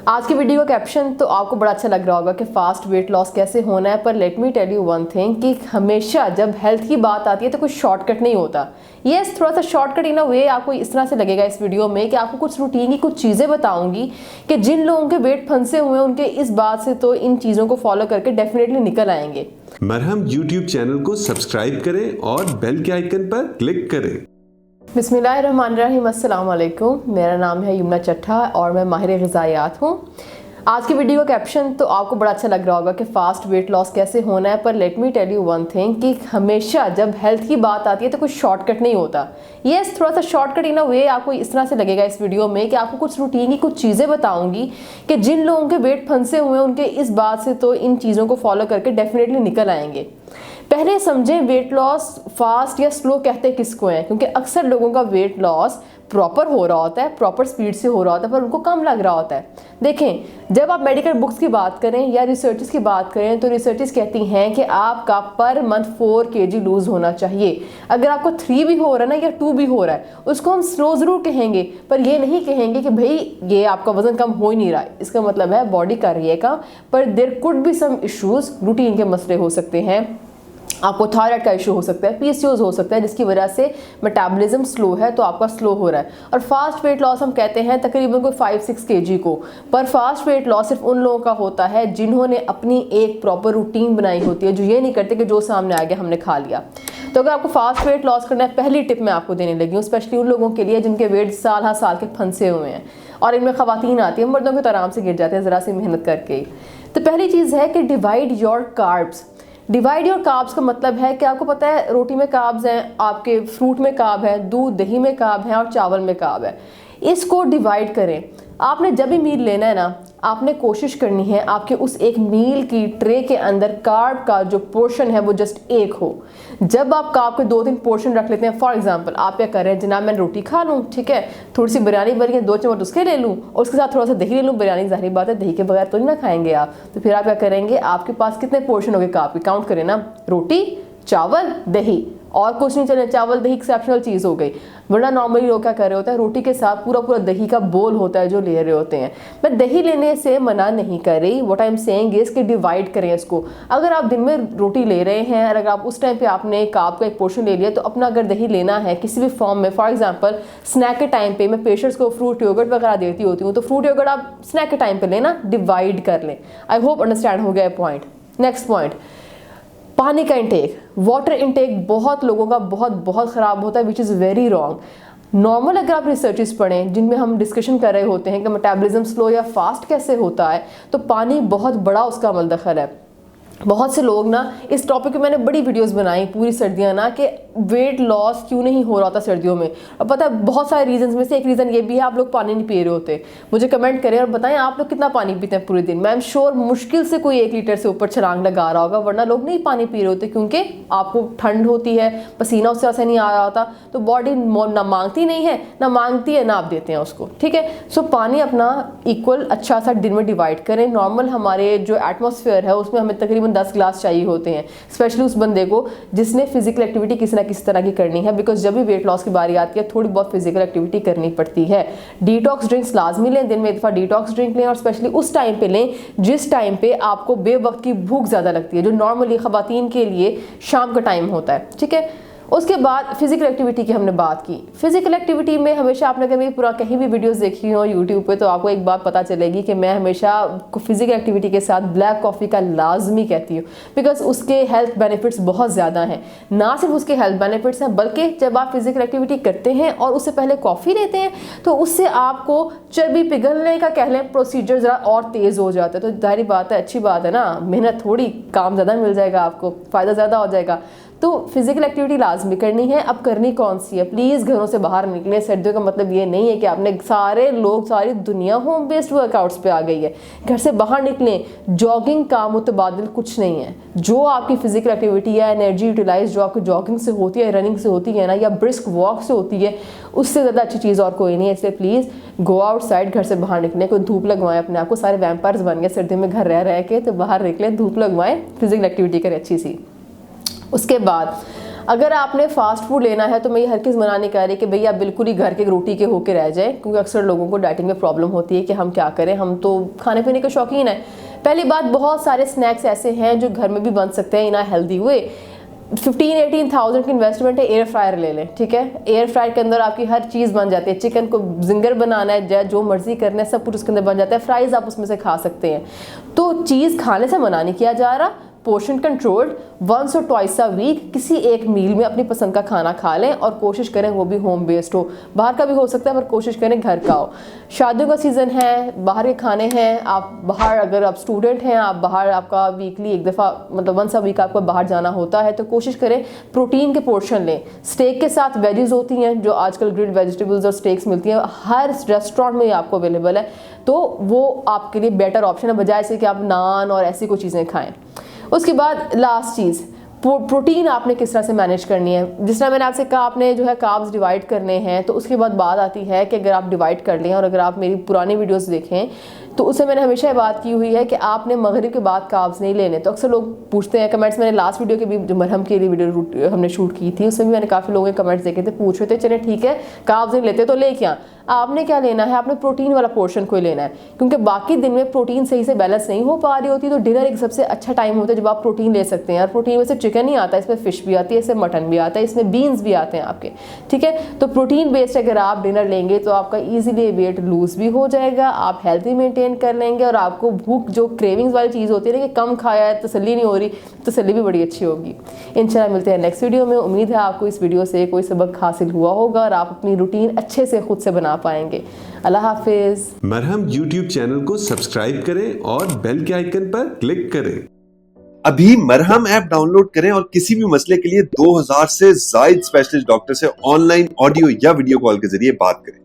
आज की वीडियो का कैप्शन तो आपको बड़ा अच्छा लग रहा होगा कि फास्ट वेट लॉस कैसे होना है, पर let me tell you one thing कि हमेशा जब हेल्थ की बात आती है तो कुछ शॉर्टकट नहीं होता। यस, थोड़ा सा शॉर्टकट इन अ वे आपको इस तरह से लगेगा इस वीडियो में कि आपको कुछ रूटीन की कुछ चीज़ें बताऊंगी कि जिन लोगों के वेट फंसे हुए हैं उनके इस बात से तो इन चीज़ों को फॉलो करके डेफिनेटली निकल आएंगे। मरहम YouTube चैनल को सब्सक्राइब करें और बेल के आइकन पर क्लिक करें। बिस्मिल्लाहिर्रहमानिर्रहीम, अस्सलाम वालेकुम। मेरा नाम है यमुना चट्ठा और मैं माहिर ग़िज़ायात हूँ। आज की वीडियो का कैप्शन तो आपको बड़ा अच्छा लग रहा होगा कि फास्ट वेट लॉस कैसे होना है, पर let me tell you one thing कि हमेशा जब हेल्थ की बात आती है तो कुछ शॉर्टकट नहीं होता। यस, थोड़ा सा शॉर्टकट इन अ वे आपको इस तरह से लगेगा इस वीडियो में कि आपको कुछ रूटीन की कुछ चीज़ें बताऊंगी कि जिन लोगों के वेट फंसे हुए हैं उनके इस बात से तो इन चीज़ों को फॉलो करके डेफिनेटली निकल आएंगे। पहले समझें वेट लॉस फास्ट या स्लो कहते किसको हैं, क्योंकि अक्सर लोगों का वेट लॉस प्रॉपर हो रहा होता है, प्रॉपर स्पीड से हो रहा होता है, पर उनको कम लग रहा होता है। देखें, जब आप मेडिकल बुक्स की बात करें या रिसर्चेस की बात करें तो रिसर्चेस कहती हैं कि आपका पर मंथ 4 kg लूज होना चाहिए। अगर आपको 3 भी हो रहा है ना या 2 भी हो रहा है, उसको हम स्लो ज़रूर कहेंगे, पर ये नहीं कहेंगे कि भाई ये आपका वजन कम हो ही नहीं रहा है। इसका मतलब है बॉडी कर रही है काम, पर there could be some issues, routine के मसले हो सकते हैं, आपको थायराइड का इशू हो सकता है, पीसीओएस हो सकता है, जिसकी वजह से मेटाबॉलिज्म स्लो है तो आपका स्लो हो रहा है। और फास्ट वेट लॉस हम कहते हैं तकरीबन कोई 5-6 kg को, पर फास्ट वेट लॉस सिर्फ उन लोगों का होता है जिन्होंने अपनी एक प्रॉपर रूटीन बनाई होती है, जो ये नहीं करते कि जो सामने आ गया हमने खा लिया। तो अगर आपको फास्ट वेट लॉस करना है, पहली टिप मैं आपको देने लगी हूँ, स्पेशली उन लोगों के लिए जिनके वेट साल हर साल के फंसे हुए हैं, और इनमें खवातीन आती है, मर्दों के तो आराम से गिर जाते हैं ज़रा सी मेहनत करके। तो पहली चीज़ है कि divide your carbs. Divide your carbs का मतलब है कि आपको पता है रोटी में कार्ब्स हैं, आपके फ्रूट में कार्ब है, दूध दही में कार्ब है और चावल में कार्ब है। इसको डिवाइड करें। आपने जब भी मील लेना है ना, आपने कोशिश करनी है आपके उस एक मील की ट्रे के अंदर कार्ब का जो पोर्शन है वो जस्ट एक हो। जब आप कार्ब के 2-3 पोर्शन रख लेते हैं, फॉर एग्जांपल आप क्या कर रहे हैं, जनाब मैं रोटी खा लूँ, ठीक है, थोड़ी सी बिरयानी बनी है, 2 चम्मच उसके ले लूँ और उसके साथ थोड़ा सा दही ले लूँ। बिरयानी जाहिर बात है दही के बगैर तो नहीं ना खाएंगे आप, तो फिर आप क्या करेंगे, आपके पास कितने पोर्शन हो गए कार्ब के, काउंट करें ना, रोटी चावल दही, और कुछ नहीं चले, चावल दही एक्सेप्शनल चीज़ हो गई। वरना नॉर्मली लोग क्या कर रहे होते हैं, रोटी के साथ पूरा पूरा दही का बोल होता है जो ले रहे होते हैं। मैं दही लेने से मना नहीं कर रही, what I am saying is कि डिवाइड करें इसको। अगर आप दिन में रोटी ले रहे हैं और अगर आप उस टाइम पे आपने कार्ब का एक पोर्शन ले लिया, तो अपना अगर दही लेना है किसी भी फॉर्म में, फॉर एग्जाम्पल स्नैक के टाइम पे मैं पेशेंट्स को फ्रूट योगर्ट वगैरह देती होती हूँ, तो फ्रूट योगर्ट आप स्नैक के टाइम पर लेना, डिवाइड कर लें। आई होप अंडरस्टैंड हो गया पॉइंट। नेक्स्ट पॉइंट, पानी का इंटेक, वाटर इंटेक बहुत लोगों का बहुत ख़राब होता है, which is very wrong. Normal अगर आप रिसर्चेस पढ़ें जिनमें हम डिस्कशन कर रहे होते हैं कि मेटाबॉलिज्म स्लो या फास्ट कैसे होता है, तो पानी बहुत बड़ा उसका अमल दखल है। बहुत से लोग ना इस टॉपिक पे मैंने बड़ी वीडियोस बनाई पूरी सर्दियाँ ना, कि वेट लॉस क्यों नहीं हो रहा था सर्दियों में। और पता है बहुत सारे रीजंस में से एक रीज़न ये भी है, आप लोग पानी नहीं पी रहे होते। मुझे कमेंट करें और बताएं आप लोग कितना पानी पीते हैं पूरे दिन। मैं एम श्योर मुश्किल से कोई 1 लीटर से ऊपर छलांग लगा रहा होगा, वरना लोग नहीं पानी पी रहे होते, क्योंकि आपको ठंड होती है, पसीना उससे ऐसा नहीं आ रहा होता, तो बॉडी ना मांगती नहीं है, ना मांगती है, ना आप देते हैं उसको, ठीक है। सो पानी अपना इक्वल अच्छा सा दिन में डिवाइड करें। नॉर्मल हमारे जो एटमॉस्फेयर है उसमें हमें तकरीबन 10 गिलास चाहिए होते हैं, स्पेशली उस बंदे को जिसने फिजिकल एक्टिविटी किसी ना किसी तरह की करनी है, बिकॉज जब भी वेट लॉस की बारी आती है थोड़ी बहुत फिजिकल एक्टिविटी करनी पड़ती है। डिटॉक्स ड्रिंक्स लाजमी लें, दिन में एक दफ़ा डिटॉक्स ड्रिंक लें, और स्पेशली उस टाइम पे लें जिस टाइम पे आपको बेवक्त की भूख ज़्यादा लगती है, जो नॉर्मली ख़वातीन के लिए शाम का टाइम होता है, ठीक है। उसके बाद फिजिकल एक्टिविटी की हमने बात की। फिजिकल एक्टिविटी में हमेशा आपने कभी पूरा कहीं भी वीडियोस देखी हो यूट्यूब पे, तो आपको एक बात पता चलेगी कि मैं हमेशा फिजिकल एक्टिविटी के साथ ब्लैक कॉफ़ी का लाजमी कहती हूँ, बिकॉज उसके हेल्थ बेनिफिट्स बहुत ज़्यादा हैं। ना सिर्फ उसके हेल्थ बेनिफिट्स हैं, बल्कि जब आप फिजिकल एक्टिविटी करते हैं और उससे पहले कॉफ़ी लेते हैं, तो उससे आपको चर्बी पिघलने का कह लें प्रोसीजर ज़रा और तेज़ हो जाता है। तो जाहिर बात है, अच्छी बात है ना, मेहनत थोड़ी, काम ज़्यादा मिल जाएगा, आपको फ़ायदा ज़्यादा हो जाएगा। तो फिजिकल एक्टिविटी लाजमी करनी है। अब करनी कौन सी है, प्लीज़ घरों से बाहर निकलें। सर्दियों का मतलब ये नहीं है कि आपने, सारे लोग, सारी दुनिया होम बेस्ड वर्कआउट्स पे आ गई है, घर से बाहर निकलें। जॉगिंग का मुतबादिल कुछ नहीं है। जो आपकी फिजिकल एक्टिविटी या एनर्जी यूटिलाइज जो आपकी जॉगिंग से होती है, रनिंग से होती है ना, या ब्रिस्क वॉक से होती है, उससे ज़्यादा अच्छी चीज़ और कोई नहीं है। इसलिए प्लीज़ गो आउटसाइड, घर से बाहर निकलें, कोई धूप लगवाएं अपने आप को। सारे वैम्पायर्स बन गए सर्दी में घर रह के, तो बाहर निकलें, धूप लगवाएं, फिजिकल एक्टिविटी करें अच्छी सी। उसके बाद अगर आपने फास्ट फूड लेना है तो मैं ये हर किस मना नहीं कर रही कि भैया आप बिल्कुल ही घर के रोटी के होके रह जाए, क्योंकि अक्सर लोगों को डाइटिंग में प्रॉब्लम होती है कि हम क्या करें, हम तो खाने पीने के शौकीन हैं। पहली बात, बहुत सारे स्नैक्स ऐसे हैं जो घर में भी बन सकते हैं इन अ हेल्दी वे। 15-18,000 की इन्वेस्टमेंट है, एयर फ्रायर ले लें, ठीक है। एयर फ्रायर के अंदर आपकी हर चीज़ बन जाती है, चिकन को जिंगर बनाना है, जो मर्जी करना है, सब कुछ उसके अंदर बन जाता है। फ्राइज़ आप उसमें से खा सकते हैं। तो चीज़ खाने से मना नहीं किया जा रहा, पोर्शन कंट्रोल्ड, वंस और ट्वाइस अ वीक किसी एक मील में अपनी पसंद का खाना खा लें और कोशिश करें वो भी होम बेस्ड हो। बाहर का भी हो सकता है पर कोशिश करें घर का हो। शादियों का सीज़न है, बाहर के खाने हैं, आप बाहर, अगर आप स्टूडेंट हैं, आप बाहर, आपका वीकली एक दफ़ा मतलब वंस अ वीक आपको बाहर जाना होता है, तो कोशिश करें प्रोटीन के पोर्शन लें। स्टेक के साथ वेजेस होती हैं, जो आजकल ग्रिल्ड वेजिटेबल्स और स्टेक्स मिलती हैं, हर रेस्टोरेंट में आपको अवेलेबल है, तो वो आपके लिए बेटर ऑप्शन है बजाय से कि आप नान और ऐसी कोई चीज़ें खाएँ। उसके बाद लास्ट चीज़, प्रोटीन आपने किस तरह से मैनेज करनी है। जिस तरह मैंने आपसे कहा, आपने जो है कार्ब्स डिवाइड करने हैं, तो उसके बाद बात आती है कि अगर आप डिवाइड कर लें, और अगर आप मेरी पुरानी वीडियोस देखें तो उससे मैंने हमेशा ये बात की हुई है कि आपने मगरिब के बाद कार्ब्स नहीं लेने। तो अक्सर लोग पूछते हैं कमेंट्स, मैंने लास्ट वीडियो के भी जो मरहम के लिए वीडियो हमने शूट की थी उसमें भी मैंने काफ़ी लोगों के कमेंट्स देखे थे, पूछ रहे थे चले ठीक है कार्ब्स नहीं लेते तो ले क्या। आपने क्या लेना है, आपने प्रोटीन वाला पोर्शन को ही लेना है, क्योंकि बाकी दिन में प्रोटीन सही से बैलेंस नहीं हो पा रही होती, तो डिनर एक सबसे अच्छा टाइम होता है जब आप प्रोटीन ले सकते हैं। और प्रोटीन में से चिकन ही आता है, इसमें फिश भी आती है, इसमें मटन भी आता है, इसमें बीन्स भी आते हैं आपके, ठीक है। तो प्रोटीन बेस्ड अगर आप डिनर लेंगे तो आपका ईजिली वेट लूज भी हो जाएगा, आप हेल्थी मेंटेन कर लेंगे, और आपको भूख जो क्रेविंग्स वाली चीज़ होती है ना कि कम खाया है तसल्ली नहीं हो रही, तसल्ली भी बड़ी अच्छी होगी। इंशाल्लाह मिलते हैं नेक्स्ट वीडियो में। उम्मीद है आपको इस वीडियो से कोई सबक हासिल हुआ होगा और आप अपनी रूटीन अच्छे से खुद से बना पाएंगे। अल्लाह हाफिज। मरहम YouTube चैनल को सब्सक्राइब करें और बेल के आइकन पर क्लिक करें। अभी मरहम ऐप डाउनलोड करें और किसी भी मसले के लिए 2000 से ज्यादा स्पेशलिस्ट डॉक्टर से ऑनलाइन ऑडियो या वीडियो कॉल के जरिए बात करें।